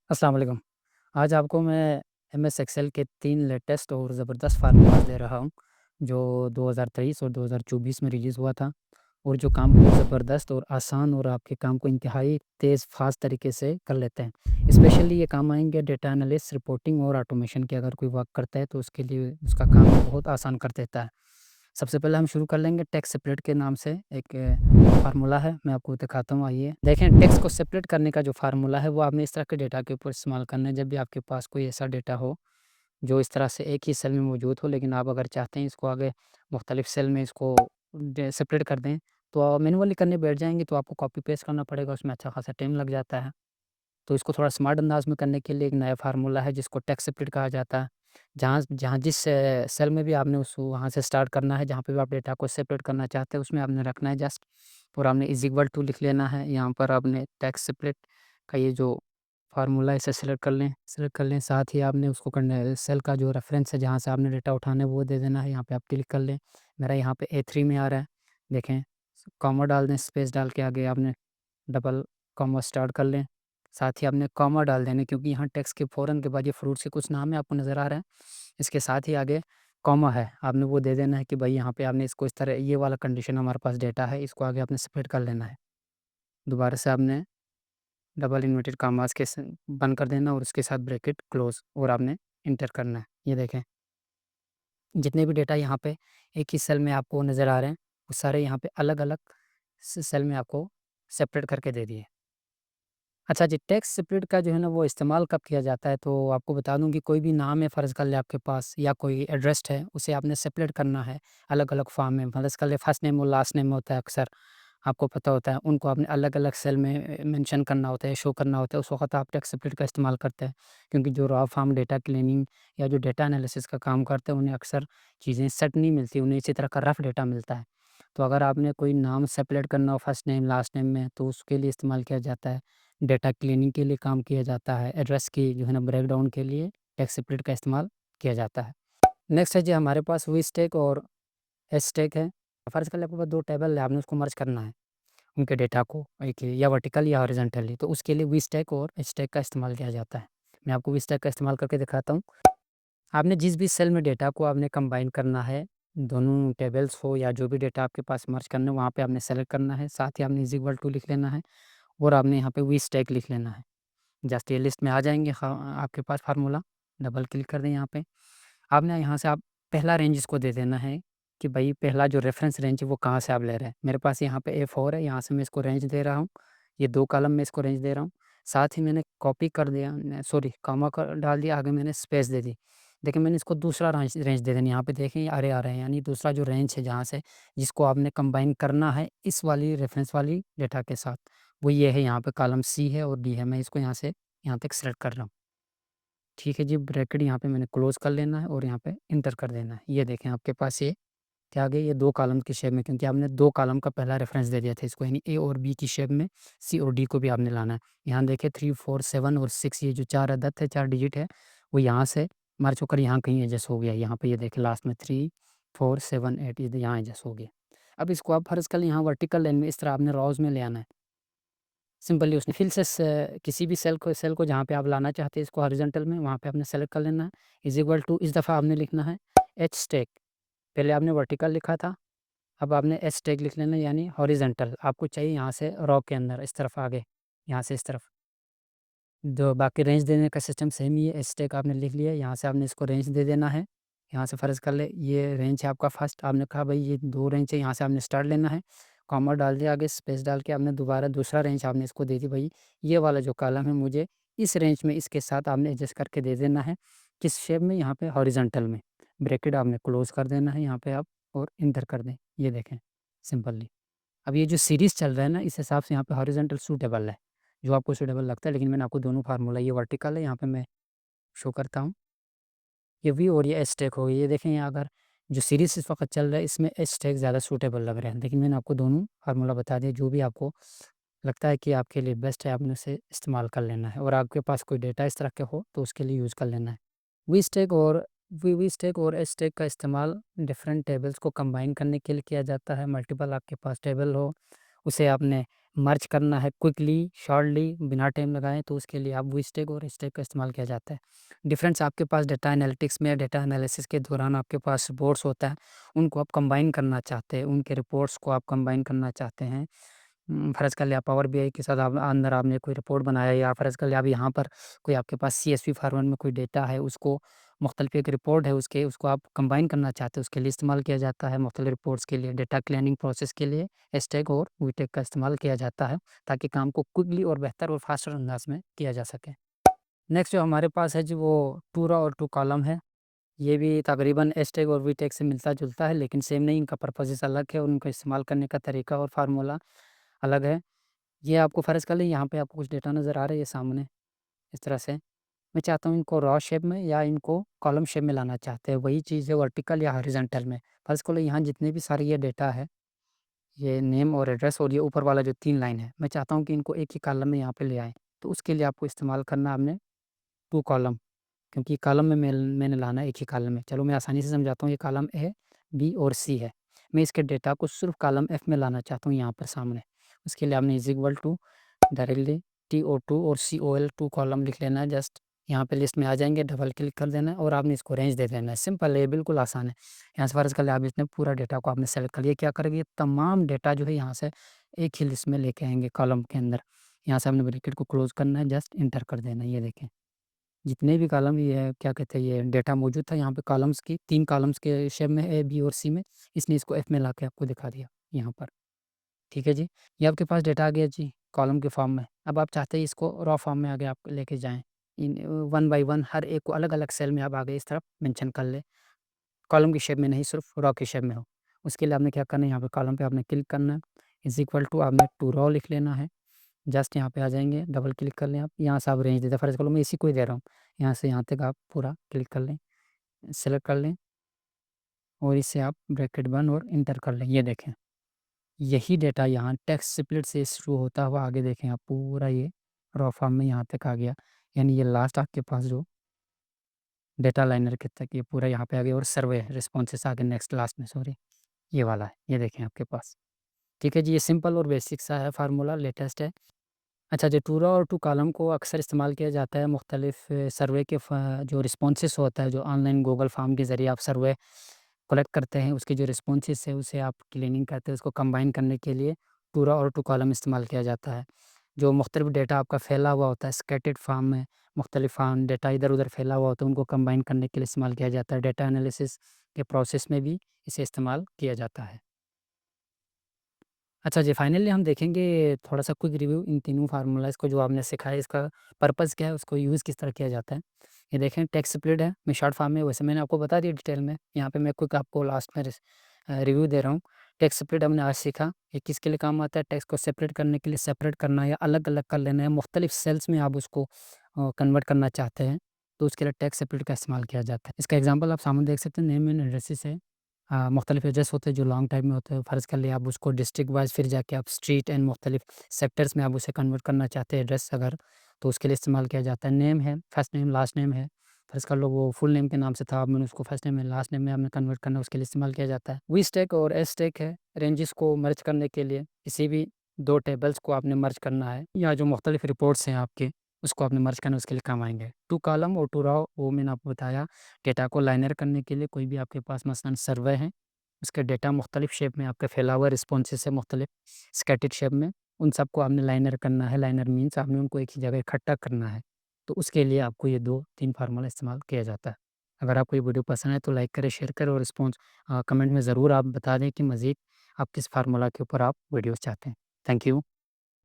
अस्सलाम वालेकुम। आज आपको मैं एमएस एक्सेल के 3 लेटेस्ट और ज़बरदस्त फ़ार्मूलाज़ दे रहा हूँ, जो 2023 और 2024 में रिलीज़ हुआ था और जो काम बहुत ज़बरदस्त और आसान और आपके काम को इंतहाई तेज़ फ़ास्ट तरीके से कर लेते हैं। स्पेशली ये काम आएँगे डेटा एनालिस्ट, रिपोर्टिंग और ऑटोमेशन के अगर कोई वर्क करता है तो उसके लिए उसका काम बहुत आसान कर देता है। सबसे पहले हम शुरू कर लेंगे टेक्स्ट सेपरेट के नाम से एक फ़ार्मूला है, मैं आपको दिखाता हूँ आइए। देखें टेक्स्ट को सेपरेट करने का जो फ़ार्मूला है वो आपने इस तरह के डेटा के ऊपर इस्तेमाल करना है जब भी आपके पास कोई ऐसा डेटा हो, जो इस तरह से एक ही सेल में मौजूद हो लेकिन आप अगर चाहते हैं इसको आगे मुख्तलिफ सेल में इसको सेपरेट कर दें, तो मैनुअली करने बैठ जाएँगे तो आपको कॉपी पेस्ट करना पड़ेगा, उसमें अच्छा खासा टाइम लग जाता है। तो इसको थोड़ा स्मार्ट अंदाज़ में करने के लिए एक नया फ़ार्मूला है जिसको टेक्स्ट स्प्लिट कहा जाता है। जहाँ जहाँ जिस सेल में भी आपने उस वहाँ से स्टार्ट करना है, जहाँ पे भी आप डेटा को सेपरेट करना चाहते हैं उसमें आपने रखना है जस्ट और आपने इज़ इक्वल टू लिख लेना है। यहाँ पर आपने टेक्स्ट स्प्लिट का ये जो फ़ार्मूला है इसे सेलेक्ट कर लें, साथ ही आपने उसको करना है सेल का जो रेफ़रेंस है जहाँ से आपने डेटा उठाना है वो दे देना है, यहाँ पे आप क्लिक कर लें। मेरा यहाँ पे A3 में आ रहा है, देखें कॉमा डाल दें, स्पेस डाल के आगे आपने डबल कॉमा स्टार्ट कर लें। साथ ही आपने कॉमा डाल देना क्योंकि यहाँ टेक्स्ट के फ़ौरन के बाद ये फ्रूट्स के कुछ नाम है आपको नज़र आ रहा है। इसके साथ ही आगे कॉमा है, आपने वो दे देना है कि भाई यहाँ पे आपने इसको इस तरह ये वाला कंडीशन हमारे पास डेटा है, इसको आगे आपने सेपरेट कर लेना है। दोबारा से आपने डबल इन्वर्टेड कॉमास के स बंद कर देना और उसके साथ ब्रैकेट क्लोज़ और आपने एंटर करना है। ये देखें, जितने भी डेटा यहाँ पे एक ही सेल में आपको नज़र आ रहे हैं, वो सारे यहाँ पे अलग-अलग सेल में आपको सेपरेट करके दे दिए। अच्छा जी, टेक्स्ट स्प्लिट का जो है ना वो इस्तेमाल कब किया जाता है, तो आपको बता दूँ कि कोई भी नाम है फ़र्ज़ कर लें आपके पास या कोई एड्रेस है, उसे आपने सेपरेट करना है अलग-अलग फ़ॉर्म में। फ़र्ज़ कर लें फर्स्ट नेम और लास्ट नेम होता है अक्सर, आपको पता होता है, उनको आपने अलग-अलग सेल में मेंशन करना होता है, शो करना होता है, उस वक़्त आप टेक्स्ट स्प्लिट का इस्तेमाल करते हैं। क्योंकि जो रॉ फ़ॉर्म डेटा क्लीनिंग या जो डेटा एनालिसिस का काम करते हैं, उन्हें अक्सर चीज़ें सेट नहीं मिलती, उन्हें इसी तरह का रफ़ डेटा मिलता है। तो अगर आपने कोई नाम सेपरेट करना हो फर्स्ट नेम, लास्ट नेम में, तो उसके लिए इस्तेमाल किया जाता है। डेटा क्लीनिंग के लिए काम किया जाता है, एड्रेस की जो है ना ब्रेकडाउन के लिए टेक्स्ट स्प्लिट का इस्तेमाल किया जाता है। नेक्स्ट है जी हमारे पास वी स्टैक और एस स्टैक है। फ़र्ज़ कर लें आपके पास 2 टेबल है, आपने उसको मर्ज करना है, उनके डेटा को एक या वर्टिकल या हॉरिज़ॉन्टली, तो उसके लिए वी स्टैक और एस स्टैक का इस्तेमाल किया जाता है। मैं आपको वी स्टैक का इस्तेमाल करके दिखाता हूँ। आपने जिस भी सेल में डेटा को आपने कंबाइन करना है, दोनों टेबल्स हो या जो भी डेटा आपके पास मर्ज करना है, वहाँ पे आपने सेलेक्ट करना है, साथ ही आपने इज़ इक्वल टू लिख लेना है और आपने यहाँ पे वी स्टैक लिख लेना है। जस्ट ये लिस्ट में आ जाएँगे आपके पास फ़ार्मूला, डबल क्लिक कर दें यहाँ पे। आपने यहाँ से आप पहला रेंज इसको दे देना है कि भई पहला जो रेफ़रेंस रेंज है वो कहाँ से आप ले रहे हैं। मेरे पास यहाँ पे A4 है, यहाँ से मैं इसको रेंज दे रहा हूँ। ये 2 कॉलम में इसको रेंज दे रहा हूँ। साथ ही मैंने कॉपी कर दिया न सॉरी कॉमा क डाल दिया, आगे मैंने स्पेस दे दी। देखिए मैंने इसको दूसरा रेंज रेंज दे देना, यहाँ पे देखें ये अरे आ रहे हैं, यानी दूसरा जो रेंज है जहाँ से जिसको आपने कंबाइन करना है इस वाली रेफ़रेंस वाली डेटा के साथ, वो ये है यहाँ पे कॉलम सी है और डी है। मैं इसको यहाँ से यहाँ तक सेलेक्ट कर रहा हूँ। ठीक है जी, ब्रैकेट यहाँ पे मैंने क्लोज़ कर लेना है और यहाँ पे एंटर कर देना है। ये देखें आपके पास ये क्या आ गई, ये 2 कॉलम की शेप में, क्योंकि आपने 2 कॉलम का पहला रेफ़रेंस दे दिया था इसको, यानी ए और बी की शेप में सी और डी को भी आपने लाना है। यहाँ देखिए 3, 4, 7 और 6 ये जो 4 अदद है, 4 डिजिट है, वो यहाँ से मर्ज होकर यहाँ कहीं एडजस्ट हो गया। यहाँ पे ये देखिए लास्ट में 3, 4, 7, 8 ये यहाँ एडजस्ट हो गया। अब इसको आप फ़र्ज़ कर लें यहाँ वर्टिकल लाइन में इस तरह आपने रॉज़ में ले आना है। सिंपली उसने फिल से किसी भी सेल को जहाँ पे आप लाना चाहते हैं इसको हॉरिज़ॉन्टल में, वहाँ पे आपने सेलेक्ट कर लेना है। इज़ इक्वल टू इस दफ़ा आपने लिखना है एच स्टैक, पहले आपने वर्टिकल लिखा था, अब आपने एच स्टैक लिख लेना है यानी हॉरिज़ॉन्टल। आपको चाहिए यहाँ से रॉ के अंदर इस तरफ आगे, यहाँ से इस तरफ। जो बाकी रेंज देने का सिस्टम सेम ही है, एच स्टैक आपने लिख लिया, यहाँ से आपने इसको रेंज दे देना है। यहाँ से फ़र्ज़ कर लें ये रेंज है आपका फर्स्ट, आपने कहा भई ये 2 रेंज है, यहाँ से आपने स्टार्ट लेना है, कॉमा डाल दिया, आगे स्पेस डाल के आपने दोबारा दूसरा रेंज आपने इसको दे दी, भई ये वाला जो कॉलम है मुझे इस रेंज में इसके साथ आपने एडजस्ट करके दे देना है। किस शेप में? यहाँ पे हॉरिज़ॉन्टल में। ब्रैकेट आपने क्लोज़ कर देना है यहाँ पे आप और एंटर कर दें। ये देखें सिंपली। अब ये जो सीरीज़ चल रहा है ना, इस हिसाब से यहाँ पे हॉरिज़ॉन्टल सूटेबल है, जो आपको सूटेबल लगता है, लेकिन मैंने आपको दोनों फार्मूला ये वर्टिकल है, यहाँ पे मैं शो करता हूँ। ये वी और ये एच टेक हो गई। ये देखें यहाँ अगर जो सीरीज़ इस वक़्त चल रहा है इसमें एच टेक ज़्यादा सूटेबल लग रहा है, लेकिन मैंने आपको दोनों फार्मूला बता दिए, जो भी आपको लगता है कि आपके लिए बेस्ट है आपने उसे इस्तेमाल कर लेना है और आपके पास कोई डेटा इस तरह के हो तो उसके लिए यूज़ कर लेना है। वी स्टैक और वी स्टैक और एच स्टैक का इस्तेमाल डिफरेंट टेबल्स को कंबाइन करने के लिए किया जाता है। मल्टीपल आपके पास टेबल हो, उसे आपने मर्ज करना है क्विकली, शॉर्टली, बिना टाइम लगाए, तो उसके लिए आप वीस्टेक और स्टेक का इस्तेमाल किया जाता है। डिफरेंस आपके पास डेटा एनालिटिक्स में, डेटा एनालिसिस के दौरान आपके पास रिपोर्ट्स होता है, उनको आप कंबाइन करना चाहते हैं, उनके रिपोर्ट्स को आप कंबाइन करना चाहते हैं। फ़र्ज़ कर लिया पावर बीआई के साथ आप अंदर आपने कोई रिपोर्ट बनाया, या फ़र्ज़ कर लिया आप यहाँ पर कोई आपके पास सीएसवी फॉर्मेट में कोई डेटा है, उसको मुख्तलिफ एक रिपोर्ट है उसके, उसको आप कंबाइन करना चाहते हो, उसके लिए इस्तेमाल किया जाता है। मुख्तलिफ रिपोर्ट्स के लिए, डेटा क्लीनिंग प्रोसेस के लिए स्टैक और वीटेक का इस्तेमाल किया जाता है, ताकि काम को क्विकली और बेहतर और फास्टर अंदाज में किया जा सके। नेक्स्ट जो हमारे पास है जी, वो टूरा और टू कॉलम है। ये भी तकरीबन एस्टेक और वीटेक से मिलता-जुलता है, लेकिन सेम नहीं, इनका पर्पसेस अलग है और उनका इस्तेमाल करने का तरीका और फ़ॉर्मूला अलग है। ये आपको फ़र्ज़ कर लें, यहाँ पे आपको कुछ डेटा नज़र आ रहा है ये सामने, इस तरह से। मैं चाहता हूँ इनको रॉ शेप में या इनको कॉलम शेप में लाना चाहते हैं, वही चीज़ है वर्टिकल या हॉरिज़ॉन्टल में। फ़र्ज़ कर लो यहाँ जितने भी सारे ये डेटा है, ये नेम और एड्रेस और ये ऊपर वाला जो 3 लाइन है, मैं चाहता हूँ कि इनको एक ही कॉलम में यहाँ पे ले आएँ। तो उसके लिए आपको इस्तेमाल करना है आपने 2 कॉलम, क्योंकि कॉलम में मैंने लाना है एक ही कॉलम में। चलो मैं आसानी से समझाता हूँ, ये कॉलम ए, बी और सी है। मैं इसके डेटा को सिर्फ़ कॉलम एफ में लाना चाहता हूँ यहाँ पर सामने। उसके लिए आपने is equal to directly TO2 और COL 2 कॉलम लिख लेना है जस्ट। यहाँ पे लिस्ट में आ जाएँगे, डबल क्लिक कर देना है और आपने इसको रेंज दे देना है। सिंपल है, ये बिल्कुल आसान है। यहाँ से फ़र्ज़ कर लें आप इसने पूरा डेटा को आपने सेलेक्ट कर लिया, क्या करेंगे, ये तमाम डेटा जो है यहाँ से एक ही लिस्ट में लेके आएँगे कॉलम के अंदर। यहाँ से आपने ब्रैकेट को क्लोज़ करना है, जस्ट एंटर कर देना है, ये देखें। जितने भी कॉलम ये है, क्या कहते हैं, ये डेटा मौजूद था यहाँ पे कॉलम्स की 3 कॉलम्स के शेप में ए, बी और सी में, इसने इसको एफ में लाके आपको दिखा दिया यहाँ पर। ठीक है जी। ये आपके पास डेटा आ गया जी कॉलम के फॉर्म में। अब आप चाहते हैं इसको रॉ फॉर्म में आगे आप लेके जाएँ। इन वन बाय वन हर एक को अलग-अलग सेल में आप आगे इस तरफ मेंशन कर लें। कॉलम की शेप में नहीं, सिर्फ़ रॉ की शेप में हो। उसके लिए आपने क्या करना है, यहाँ पे कॉलम पे आपने क्लिक करना है, इज़ इक्वल टू आपने टू रॉ लिख लेना है। जस्ट यहाँ पे आ जाएँगे, डबल क्लिक कर लें आप। यहाँ से आप रेंज दे दें, फ़र्ज़ करो मैं इसी को ही दे रहा हूँ। यहाँ से यहाँ तक आप पूरा क्लिक कर लें, सेलेक्ट कर लें और इसे आप ब्रैकेट बंद और एंटर कर लें। ये देखें, यही डेटा यहाँ टेक्स्ट स्प्लिट से शुरू होता हुआ आगे देखें आप पूरा ये रॉ फॉर्म में यहाँ तक आ गया। यानी ये लास्ट आपके पास जो डेटा लाइनर के तक ये पूरा यहाँ पे आ गया और सर्वे रिस्पॉन्सेस आगे नेक्स्ट लास्ट में, सॉरी, ये वाला है। ये देखें आपके पास। ठीक है जी, ये सिंपल और बेसिक सा है फार्मूला, लेटेस्ट है। अच्छा जी, टू रॉ और टू कॉलम को अक्सर इस्तेमाल किया जाता है मुख्तलिफ सर्वे के जो रिस्पॉन्सेस होता है, जो ऑनलाइन गूगल फॉर्म के ज़रिए आप सर्वे कलेक्ट करते हैं, उसके जो रिस्पॉन्सेस है उसे आप क्लीनिंग करते हैं, उसको कंबाइन करने के लिए टू रॉ और टू कॉलम इस्तेमाल किया जाता है। जो मुख्तलिफ डेटा आपका फैला हुआ होता है स्कैटर्ड फॉर्म में, मुख्तलिफ फॉर्म डेटा इधर-उधर फैला हुआ होता है, उनको कंबाइन करने के लिए इस्तेमाल किया जाता है। डेटा एनालिसिस के प्रोसेस में भी इसे इस्तेमाल किया जाता है। अच्छा जी, फाइनली हम देखेंगे थोड़ा-सा क्विक रिव्यू इन तीनों फ़ॉर्मूलाज़ को जो आपने सीखा है, इसका पर्पज़ क्या है, उसको यूज़ किस तरह किया जाता है। ये देखें टेक्स्ट स्प्लिट है, मैं शॉर्ट फॉर्म में वैसे मैंने आपको बता दिया डिटेल में, यहाँ पे मैं क्विक आपको लास्ट में रिव्यू दे रहा हूँ। टेक्स्ट स्प्लिट हमने आज सीखा, ये किसके लिए काम आता है, टेक्स्ट को सेपरेट करने के लिए, सेपरेट करना या अलग-अलग कर लेना है, मुख्तलिफ सेल्स में आप उसको कन्वर्ट करना चाहते हैं, तो उसके लिए टेक्स्ट स्प्लिट का इस्तेमाल किया जाता है। इसका एग्ज़ाम्पल आप सामने देख सकते हैं, नेम एंड एड्रेसेस है। मुख्तलिफ एड्रेस होते हैं जो लॉन्ग टाइप में होते हैं, फ़र्ज़ कर लिया आप उसको डिस्ट्रिक्ट वाइज़ फिर जाके आप स्ट्रीट एंड मुख्तलिफ सेक्टर्स में आप उसे कन्वर्ट करना चाहते हैं एड्रेस अगर, तो उसके लिए इस्तेमाल किया जाता है। नेम है, फर्स्ट नेम, लास्ट नेम है, फ़र्ज़ कर लो वो फुल नेम के नाम से था, अब मैंने उसको फर्स्ट नेम में, लास्ट नेम में आपने कन्वर्ट करना है, उसके लिए इस्तेमाल किया जाता है। वी स्टैक और एस स्टैक है, रेंजेस को मर्ज करने के लिए, किसी भी 2 टेबल्स को आपने मर्ज करना है या जो मुख्तलिफ रिपोर्ट्स हैं आपके, उसको आपने मर्ज करना है, उसके लिए काम आएँगे। टू कॉलम और टू रॉ वो मैंने आपको बताया, डेटा को लाइनर करने के लिए कोई भी आपके पास मसलन सर्वे है, उसका डेटा मुख्तलिफ शेप में आपका फैला हुआ रिस्पॉन्सेस है मुख्तलिफ स्कैटर्ड शेप में, उन सबको आपने लाइनर करना है, लाइनर मीन्स आपने उनको एक ही जगह इकट्ठा करना है। तो उसके लिए आपको ये 2-3 फार्मूला इस्तेमाल किया जाता है। अगर आपको ये वीडियो पसंद है तो लाइक करें, शेयर करें और कमेंट में ज़रूर आप बता दें कि मज़ीद आप किस फार्मूला के ऊपर आप वीडियोज़ चाहते हैं। Thank you.